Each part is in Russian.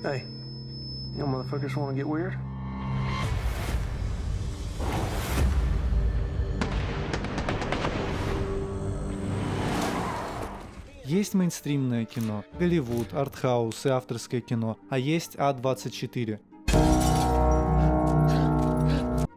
Hey, you motherfuckers wanna get weird? Есть мейнстримное кино, Голливуд, артхаус и авторское кино, а есть А24.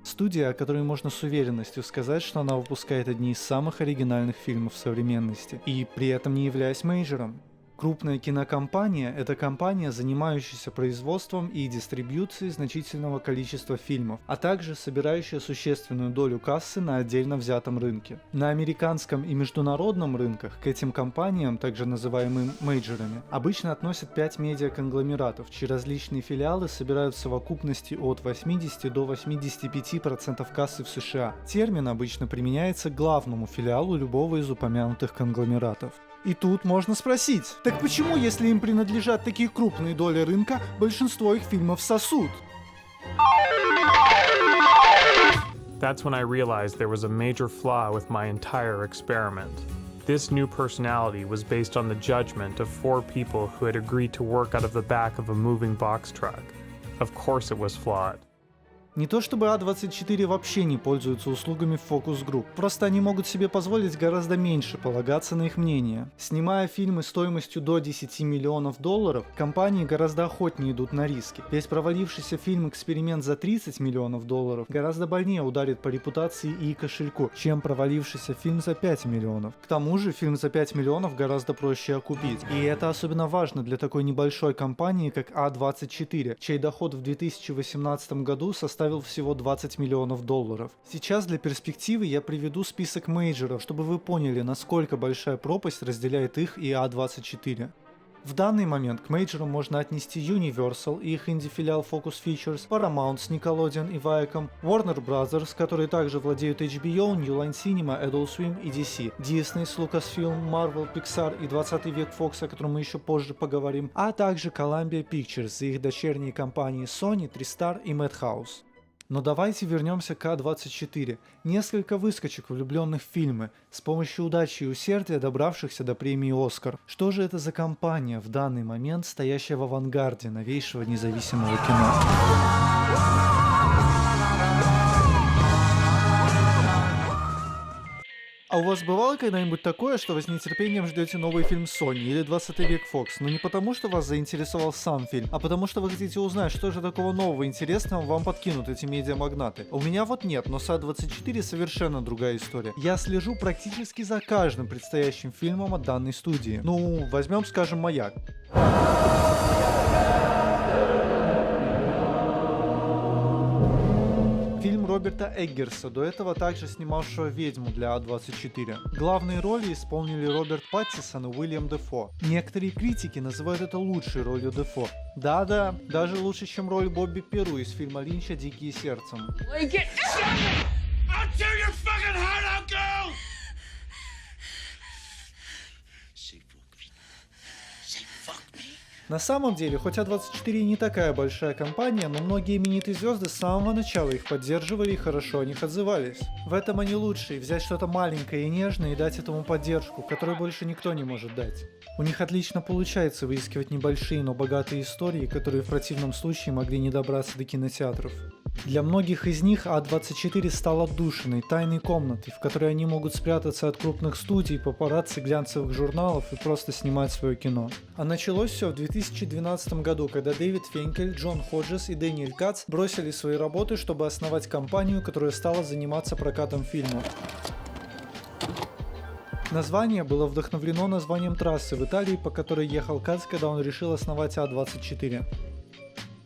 Студия, о которой можно с уверенностью сказать, что она выпускает одни из самых оригинальных фильмов современности, и при этом не являясь мейджором. Крупная кинокомпания – это компания, занимающаяся производством и дистрибьюцией значительного количества фильмов, а также собирающая существенную долю кассы на отдельно взятом рынке. На американском и международном рынках к этим компаниям, также называемым мейджорами, обычно относят 5 медиаконгломератов, чьи различные филиалы собирают в совокупности от 80 до 85% кассы в США. Термин обычно применяется к главному филиалу любого из упомянутых конгломератов. И тут можно спросить, так почему, если им принадлежат такие крупные доли рынка, большинство их фильмов сосут? That's when I realized there was a major flaw with my entire experiment. This new personality was based on the judgment of 4 people who had agreed to work out of the back of a moving box truck. Of course it was flawed. Не то чтобы А24 вообще не пользуются услугами Focus Group, просто они могут себе позволить гораздо меньше полагаться на их мнение. Снимая фильмы стоимостью до 10 миллионов долларов, компании гораздо охотнее идут на риски. Весь провалившийся фильм-эксперимент за 30 миллионов долларов гораздо больнее ударит по репутации и кошельку, чем провалившийся фильм за 5 миллионов. К тому же фильм за 5 миллионов гораздо проще окупить. И это особенно важно для такой небольшой компании, как А24, чей доход в 2018 году составил всего 20 миллионов долларов. Сейчас для перспективы я приведу список мейджоров, чтобы вы поняли, насколько большая пропасть разделяет их и А24. В данный момент к мейджорам можно отнести Universal и их инди-филиал Focus Features, Paramount с Nickelodeon и Viacom, Warner Brothers, которые также владеют HBO, New Line Cinema, Adult Swim и DC, Disney с Lucasfilm, Marvel, Pixar и 20 век Fox, о котором мы еще позже поговорим, а также Columbia Pictures и их дочерние компании Sony, TriStar и Madhouse. Но давайте вернемся к А24. Несколько выскочек, влюбленных в фильмы, с помощью удачи и усердия добравшихся до премии «Оскар». Что же это за компания в данный момент, стоящая в авангарде новейшего независимого кино? А у вас бывало когда-нибудь такое, что вы с нетерпением ждете новый фильм Sony или 20 век Fox, но не потому, что вас заинтересовал сам фильм, а потому что вы хотите узнать, что же такого нового интересного вам подкинут эти медиамагнаты? У меня вот нет, но с А24 совершенно другая история. Я слежу практически за каждым предстоящим фильмом от данной студии. Ну, возьмем, скажем, «Маяк». Фильм Роберта Эггерса, до этого также снимавшего «Ведьму» для А24. Главные роли исполнили Роберт Паттинсон и Уильям Дефо. Некоторые критики называют это лучшей ролью Дефо. Да-да, даже лучше, чем роль Бобби Перу из фильма Линча «Дикие сердцем». На самом деле, хоть А24 не такая большая компания, но многие именитые звезды с самого начала их поддерживали и хорошо о них отзывались. В этом они лучшие, взять что-то маленькое и нежное и дать этому поддержку, которую больше никто не может дать. У них отлично получается выискивать небольшие, но богатые истории, которые в противном случае могли не добраться до кинотеатров. Для многих из них А24 стал отдушиной, тайной комнатой, в которой они могут спрятаться от крупных студий, папарацци, глянцевых журналов и просто снимать свое кино. А началось все в 2012 году, когда Дэвид Фенкель, Джон Ходжес и Дэниэль Кац бросили свои работы, чтобы основать компанию, которая стала заниматься прокатом фильмов. Название было вдохновлено названием трассы в Италии, по которой ехал Кац, когда он решил основать А24.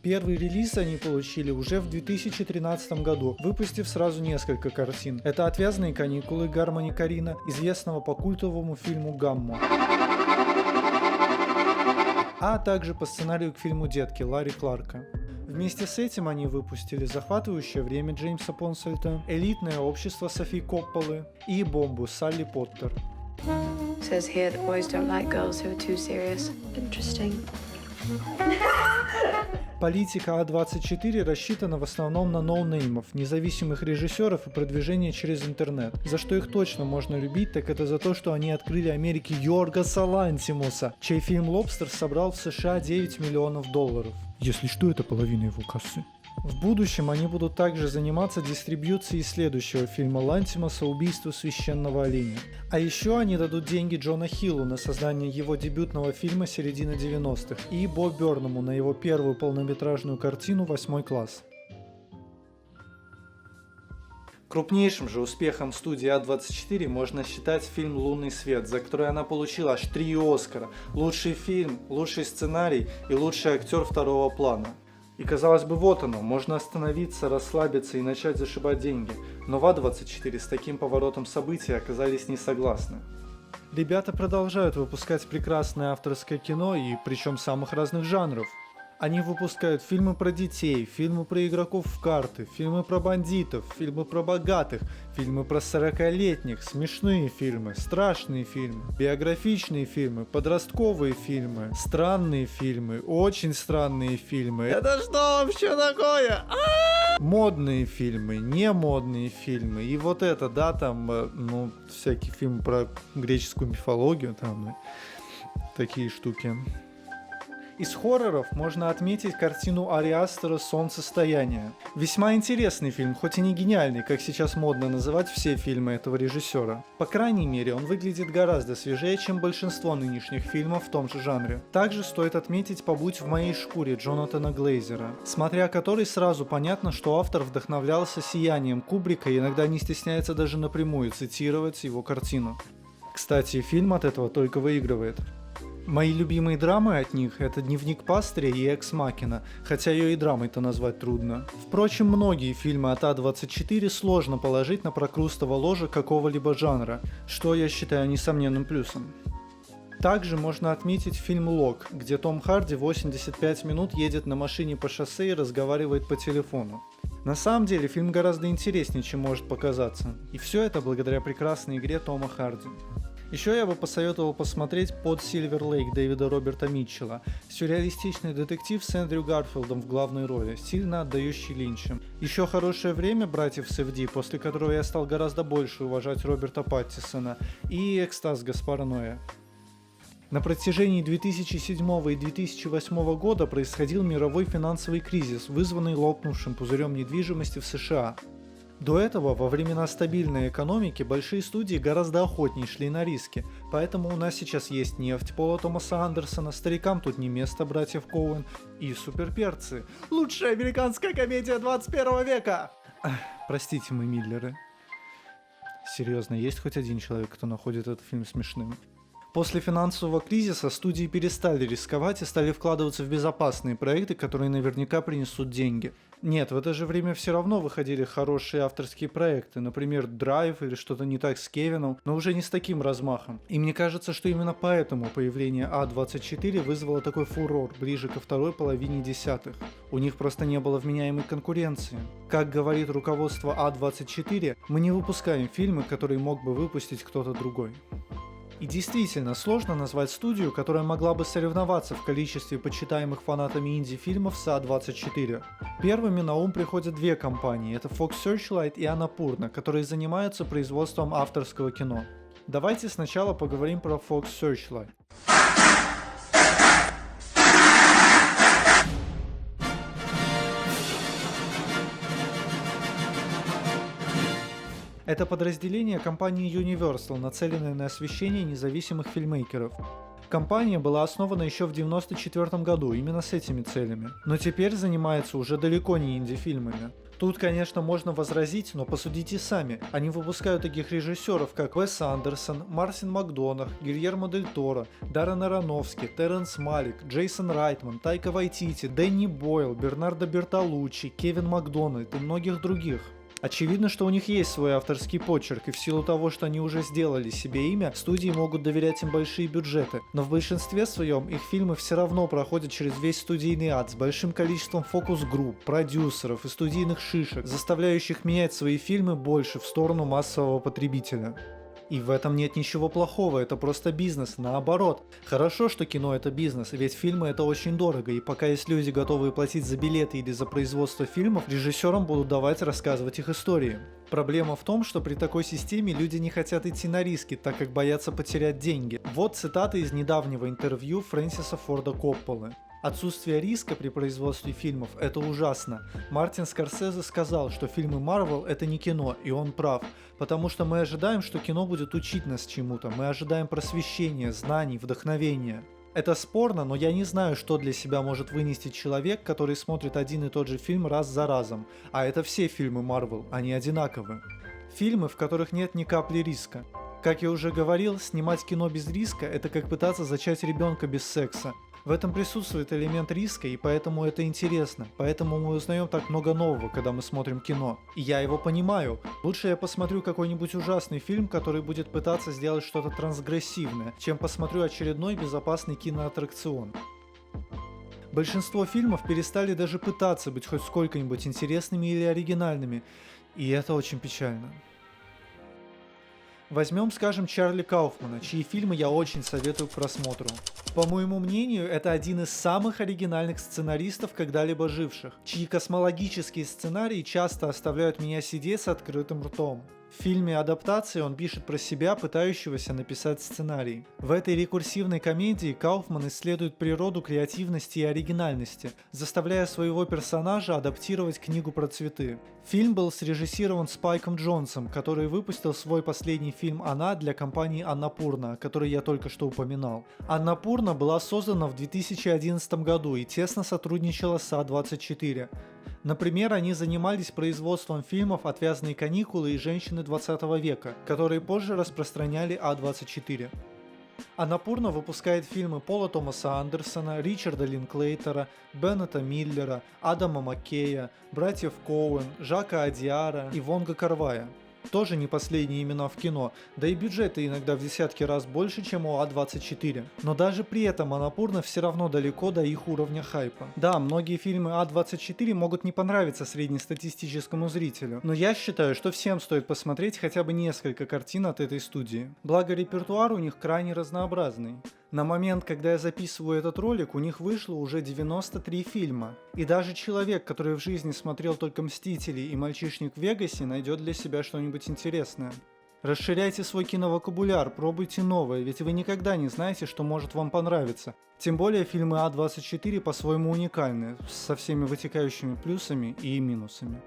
Первый релиз они получили уже в 2013 году, выпустив сразу несколько картин. Это «Отвязные каникулы» Гармони Корина, известного по культовому фильму «Гамма», а также по сценарию к фильму «Детки» Ларри Кларка. Вместе с этим они выпустили «Захватывающее время» Джеймса Понсельта, «Элитное общество» Софи Копполы и «Бомбу» Салли Поттер. Says here that boys don't like girls who are too serious. Interesting. Политика А24 рассчитана в основном на ноунеймов, независимых режиссеров и продвижение через интернет. За что их точно можно любить, так это за то, что они открыли Америке Йоргоса Лантимуса, чей фильм «Лобстер» собрал в США $9 миллионов. Если что, это половина его кассы. В будущем они будут также заниматься дистрибьюцией следующего фильма Лантимуса «Убийство священного оленя». А еще они дадут деньги Джона Хиллу на создание его дебютного фильма середины 90-х и Бо Бернаму на его первую полнометражную картину «Восьмой класс». Крупнейшим же успехом студии А24 можно считать фильм «Лунный свет», за который она получила аж 3 Оскара: лучший фильм, лучший сценарий и лучший актер второго плана. И казалось бы, вот оно, можно остановиться, расслабиться и начать зашибать деньги, но в А24 с таким поворотом событий оказались не согласны. Ребята продолжают выпускать прекрасное авторское кино, и причем самых разных жанров. Они выпускают фильмы про детей, фильмы про игроков в карты, фильмы про бандитов, фильмы про богатых, фильмы про 40-летних, смешные фильмы, страшные фильмы, биографичные фильмы, подростковые фильмы, странные фильмы, очень странные фильмы. Это что вообще такое? Модные фильмы, не модные фильмы. И вот это, да, там, всякие фильмы про греческую мифологию, там, такие штуки. Из хорроров можно отметить картину Ари Астера «Солнцестояние». Весьма интересный фильм, хоть и не гениальный, как сейчас модно называть все фильмы этого режиссера. По крайней мере, он выглядит гораздо свежее, чем большинство нынешних фильмов в том же жанре. Также стоит отметить «Побудь в моей шкуре» Джонатана Глейзера, смотря который сразу понятно, что автор вдохновлялся «Сиянием» Кубрика и иногда не стесняется даже напрямую цитировать его картину. Кстати, фильм от этого только выигрывает. Мои любимые драмы от них — это «Дневник пастыря» и «Экс Махина», хотя ее и драмой-то назвать трудно. Впрочем, многие фильмы от А24 сложно положить на прокрустово ложе какого-либо жанра, что я считаю несомненным плюсом. Также можно отметить фильм «Лок», где Том Харди 85 минут едет на машине по шоссе и разговаривает по телефону. На самом деле фильм гораздо интереснее, чем может показаться, и все это благодаря прекрасной игре Тома Харди. Еще я бы посоветовал посмотреть «Под Сильвер Лейк» Дэвида Роберта Митчелла, сюрреалистичный детектив с Эндрю Гарфилдом в главной роли, сильно отдающий Линчем. Еще «Хорошее время» братьев Севди, после которого я стал гораздо больше уважать Роберта Паттисона, и «Экстаз» Гаспара Ноэ. На протяжении 2007 и 2008 года происходил мировой финансовый кризис, вызванный лопнувшим пузырем недвижимости в США. До этого, во времена стабильной экономики, большие студии гораздо охотнее шли на риски, поэтому у нас сейчас есть «Нефть» Пола Томаса Андерсона, «Старикам тут не место» братьев Коуэн и «Суперперцы». Лучшая американская комедия 21 века! Простите, мы Миллеры. Серьезно, есть хоть один человек, кто находит этот фильм смешным? После финансового кризиса студии перестали рисковать и стали вкладываться в безопасные проекты, которые наверняка принесут деньги. Нет, в это же время все равно выходили хорошие авторские проекты, например, «Драйв» или «Что-то не так с Кевином», но уже не с таким размахом. И мне кажется, что именно поэтому появление А24 вызвало такой фурор ближе ко второй половине десятых. У них просто не было вменяемой конкуренции. Как говорит руководство А24, мы не выпускаем фильмы, которые мог бы выпустить кто-то другой. И действительно, сложно назвать студию, которая могла бы соревноваться в количестве почитаемых фанатами инди-фильмов с А24. Первыми на ум приходят две компании, это Fox Searchlight и Annapurna, которые занимаются производством авторского кино. Давайте сначала поговорим про Fox Searchlight. Это подразделение компании Universal, нацеленное на освещение независимых фильммейкеров. Компания была основана еще в 1994 году именно с этими целями, но теперь занимается уже далеко не инди-фильмами. Тут, конечно, можно возразить, но посудите сами. Они выпускают таких режиссеров, как Уэс Андерсон, Мартин Макдонах, Гильермо Дель Торо, Даррен Аронофски, Терренс Малик, Джейсон Райтман, Тайка Вайтити, Дэнни Бойл, Бернардо Бертолуччи, Кевин Макдональд и многих других. Очевидно, что у них есть свой авторский почерк, и в силу того, что они уже сделали себе имя, студии могут доверять им большие бюджеты. Но в большинстве своем их фильмы все равно проходят через весь студийный ад с большим количеством фокус-групп, продюсеров и студийных шишек, заставляющих менять свои фильмы больше в сторону массового потребителя. И в этом нет ничего плохого, это просто бизнес, наоборот. Хорошо, что кино это бизнес, ведь фильмы это очень дорого, и пока есть люди, готовые платить за билеты или за производство фильмов, режиссерам будут давать рассказывать их истории. Проблема в том, что при такой системе люди не хотят идти на риски, так как боятся потерять деньги. Вот цитата из недавнего интервью Фрэнсиса Форда Копполы. Отсутствие риска при производстве фильмов – это ужасно. Мартин Скорсезе сказал, что фильмы Marvel – это не кино, и он прав, потому что мы ожидаем, что кино будет учить нас чему-то, мы ожидаем просвещения, знаний, вдохновения. Это спорно, но я не знаю, что для себя может вынести человек, который смотрит один и тот же фильм раз за разом, а это все фильмы Marvel, они одинаковы. Фильмы, в которых нет ни капли риска. Как я уже говорил, снимать кино без риска – это как пытаться зачать ребенка без секса. В этом присутствует элемент риска, и поэтому это интересно. Поэтому мы узнаем так много нового, когда мы смотрим кино. И я его понимаю. Лучше я посмотрю какой-нибудь ужасный фильм, который будет пытаться сделать что-то трансгрессивное, чем посмотрю очередной безопасный киноаттракцион. Большинство фильмов перестали даже пытаться быть хоть сколько-нибудь интересными или оригинальными. И это очень печально. Возьмем, скажем, Чарли Кауфмана, чьи фильмы я очень советую к просмотру. По моему мнению, это один из самых оригинальных сценаристов, когда-либо живших, чьи космологические сценарии часто оставляют меня сидеть с открытым ртом. В фильме «Адаптация» он пишет про себя, пытающегося написать сценарий. В этой рекурсивной комедии Кауфман исследует природу креативности и оригинальности, заставляя своего персонажа адаптировать книгу про цветы. Фильм был срежиссирован Спайком Джонсом, который выпустил свой последний фильм «Она» для компании Аннапурна, о которой я только что упоминал. Аннапурна была создана в 2011 году и тесно сотрудничала с А24. Например, они занимались производством фильмов «Отвязные каникулы» и «Женщины 20 века», которые позже распространяли А24. Аннапурна выпускает фильмы Пола Томаса Андерсона, Ричарда Линклейтера, Беннета Миллера, Адама Маккея, братьев Коуэн, Жака Адиара и Вонга Кар-вая. Тоже не последние имена в кино, да и бюджеты иногда в десятки раз больше, чем у А24. Но даже при этом Аннапурна все равно далеко до их уровня хайпа. Да, многие фильмы А24 могут не понравиться среднестатистическому зрителю, но я считаю, что всем стоит посмотреть хотя бы несколько картин от этой студии. Благо репертуар у них крайне разнообразный. На момент, когда я записываю этот ролик, у них вышло уже 93 фильма. И даже человек, который в жизни смотрел только «Мстителей» и «Мальчишник в Вегасе», найдет для себя что-нибудь интересное. Расширяйте свой киновокабуляр, пробуйте новое, ведь вы никогда не знаете, что может вам понравиться. Тем более фильмы А24 по-своему уникальны, со всеми вытекающими плюсами и минусами.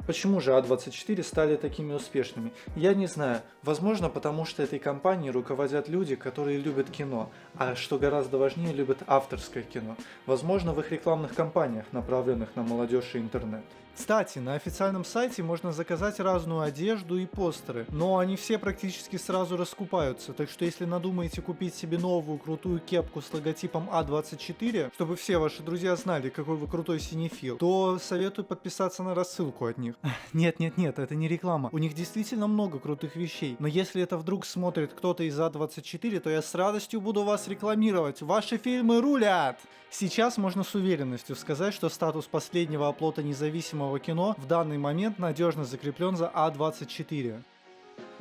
Почему же А24 стали такими успешными? Я не знаю. Возможно, потому что этой компанией руководят люди, которые любят кино, а что гораздо важнее, любят авторское кино. Возможно, в их рекламных кампаниях, направленных на молодежь и интернет. Кстати, на официальном сайте можно заказать разную одежду и постеры, но они все практически сразу раскупаются, так что если надумаете купить себе новую крутую кепку с логотипом А24, чтобы все ваши друзья знали, какой вы крутой синефил, то советую подписаться на рассылку от них. Нет, это не реклама, у них действительно много крутых вещей, но если это вдруг смотрит кто-то из А24, то я с радостью буду вас рекламировать, ваши фильмы рулят! Сейчас можно с уверенностью сказать, что статус последнего оплота независимого кино в данный момент надежно закреплен за А24.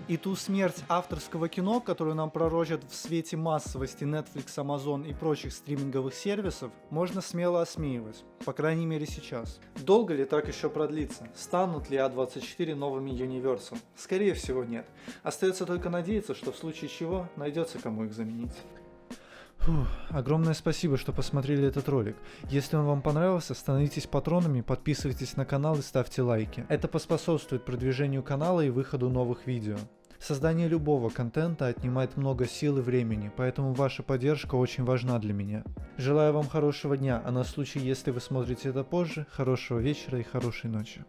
И ту смерть авторского кино, которую нам пророчат в свете массовости Netflix, Amazon и прочих стриминговых сервисов, можно смело осмеивать, по крайней мере сейчас. Долго ли так еще продлится? Станут ли А24 новыми Universal? Скорее всего нет. Остается только надеяться, что в случае чего найдется кому их заменить. Огромное спасибо, что посмотрели этот ролик. Если он вам понравился, становитесь патронами, подписывайтесь на канал и ставьте лайки. Это поспособствует продвижению канала и выходу новых видео. Создание любого контента отнимает много сил и времени, поэтому ваша поддержка очень важна для меня. Желаю вам хорошего дня, а на случай, если вы смотрите это позже, хорошего вечера и хорошей ночи.